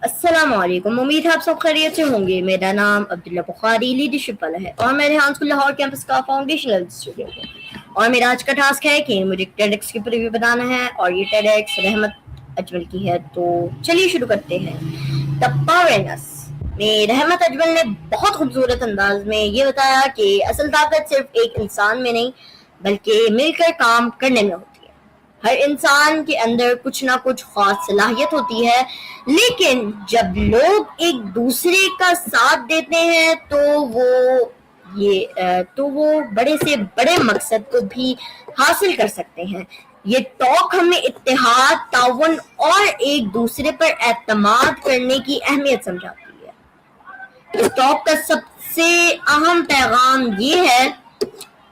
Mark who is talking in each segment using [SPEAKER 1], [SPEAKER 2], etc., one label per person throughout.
[SPEAKER 1] अस्सलाम वालेकुम। उम्मीद है आप सब खैरियत से होंगे। मेरा नाम अब्दुल्ला बुखारी लीडरशिप वाला है और मैं रेहान स्कूल लाहौर कैंपस का फाउंडेशनल स्टूडेंट हूँ। और मेरा आज का टास्क है कि मुझे टेडेक्स की रिव्यू बनाना है और ये टेडेक्स रहमत अजमल की है। तो चलिए शुरू करते हैं। द पावरनेस में रहमत अजमल ने बहुत खूबसूरत अंदाज में ये बताया कि असल ताकत सिर्फ एक इंसान में नहीं बल्कि मिलकर काम करने में होती है। हर इंसान के अंदर कुछ ना कुछ खास सलाहियत होती है, लेकिन जब लोग एक दूसरे का साथ देते हैं तो वो बड़े से बड़े मकसद को भी हासिल कर सकते हैं। ये टॉक हमें इत्तेहाद, ताउन और एक दूसरे पर एतमाद करने की अहमियत समझाती है। इस टॉक का सबसे अहम पैगाम ये है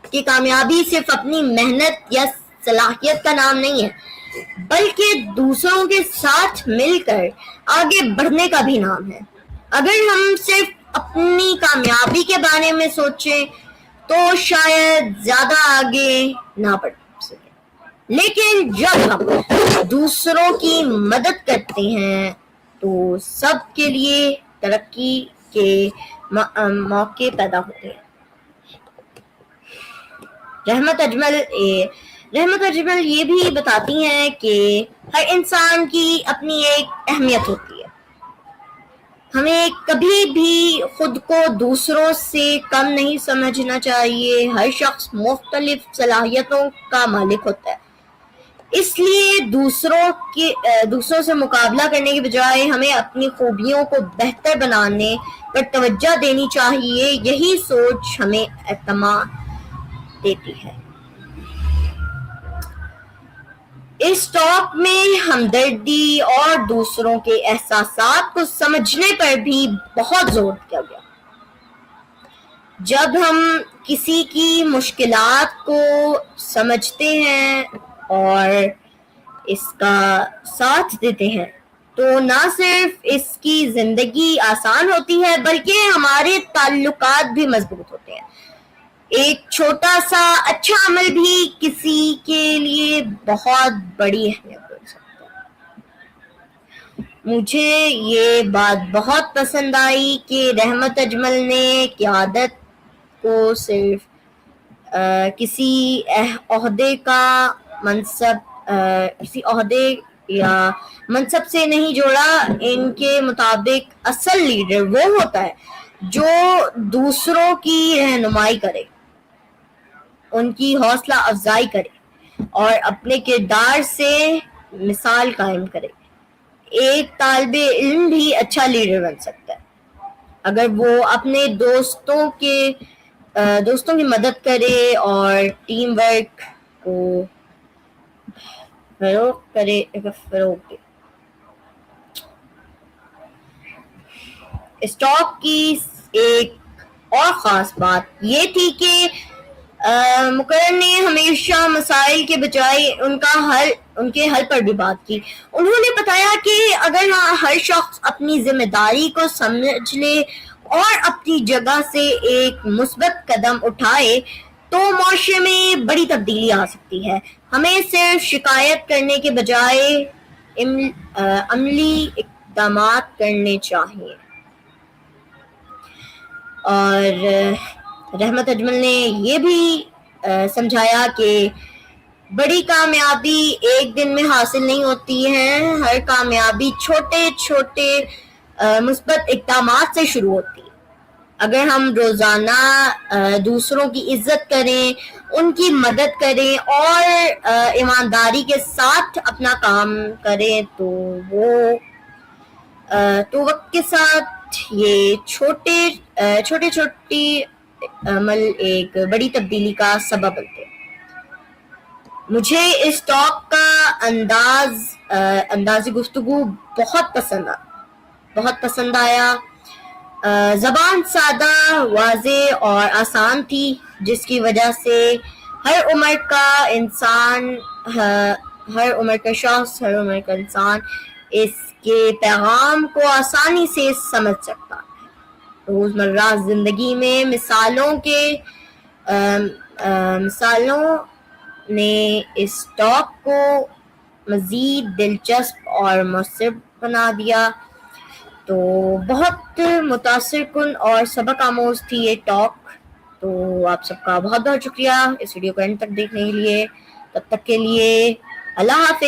[SPEAKER 1] कि कामयाबी सिर्फ अपनी मेहनत या सलाहियत का नाम नहीं है, बल्कि दूसरों के साथ मिलकर आगे बढ़ने का भी नाम है। अगर हम सिर्फ अपनी कामयाबी के बारे में सोचें तो शायद ज्यादा आगे ना बढ़ सके, लेकिन जब हम दूसरों की मदद करते हैं तो सबके लिए तरक्की के मौके पैदा होते हैं। रहमत अजमल ये भी बताती हैं कि हर इंसान की अपनी एक अहमियत होती है। हमें कभी भी खुद को दूसरों से कम नहीं समझना चाहिए। हर शख्स मुख्तलिफ सलाहियतों का मालिक होता है, इसलिए दूसरों से मुकाबला करने के बजाय हमें अपनी खूबियों को बेहतर बनाने पर तवज्जो देनी चाहिए। यही सोच हमें एतमाद देती है। इस टॉक में हमदर्दी और दूसरों के एहसासात को समझने पर भी बहुत जोर दिया गया। जब हम किसी की मुश्किलात को समझते हैं और इसका साथ देते हैं तो ना सिर्फ इसकी जिंदगी आसान होती है बल्कि हमारे ताल्लुकात भी मजबूत होते हैं। एक छोटा सा अच्छा अमल भी किसी के लिए बहुत बड़ी अहमियत बन सकता है। मुझे ये बात बहुत पसंद आई कि रहमत अजमल ने क़यादत को सिर्फ किसी ओहदे या मनसब से नहीं जोड़ा। इनके मुताबिक असल लीडर वो होता है जो दूसरों की रहनुमाई करे, उनकी हौसला अफजाई करे और अपने किरदार से मिसाल कायम करे। एक तालिबे इल्म भी अच्छा लीडर बन सकता है अगर वो अपने दोस्तों की मदद करे और टीम वर्क को फरोग दे। इस टॉक की एक और ख़ास बात ये थी कि मुकर्रर ने हमेशा मसाइल के बजाय उनके हल पर भी बात की। उन्होंने बताया कि अगर हर शख्स अपनी जिम्मेदारी को समझ ले और अपनी जगह से एक मुस्बत कदम उठाए तो माशरे में बड़ी तब्दीली आ सकती है। हमें सिर्फ शिकायत करने के बजाय अमली इक़दामात करने चाहिए। और रहमत अजमल ने ये भी समझाया कि बड़ी कामयाबी एक दिन में हासिल नहीं होती है। हर कामयाबी छोटे छोटे मुस्बत इक़दामात से शुरू होती है। अगर हम रोज़ाना दूसरों की इज्जत करें, उनकी मदद करें और ईमानदारी के साथ अपना काम करें तो वक्त के साथ ये छोटे अमल एक बड़ी तब्दीली का सबब बनते हैं। मुझे इस टॉक का अंदाज़ गुफ्तगू बहुत पसंद आया। ज़बान सादा, वाज़े और आसान थी, जिसकी वजह से हर उम्र का इंसान इसके पैगाम को आसानी से समझ सकता है। रोज़मर्रा ज़िंदगी में मिसालों ने इस टॉक को मज़ीद दिलचस्प और मुस्सिर बना दिया। تو بہت متاثر کن اور سبق آموز تھی یہ ٹاک. تو آپ سب کا بہت بہت شکریہ اس ویڈیو کو اینڈ تک دیکھنے کے لیے. تب تک کے لیے اللہ حافظ.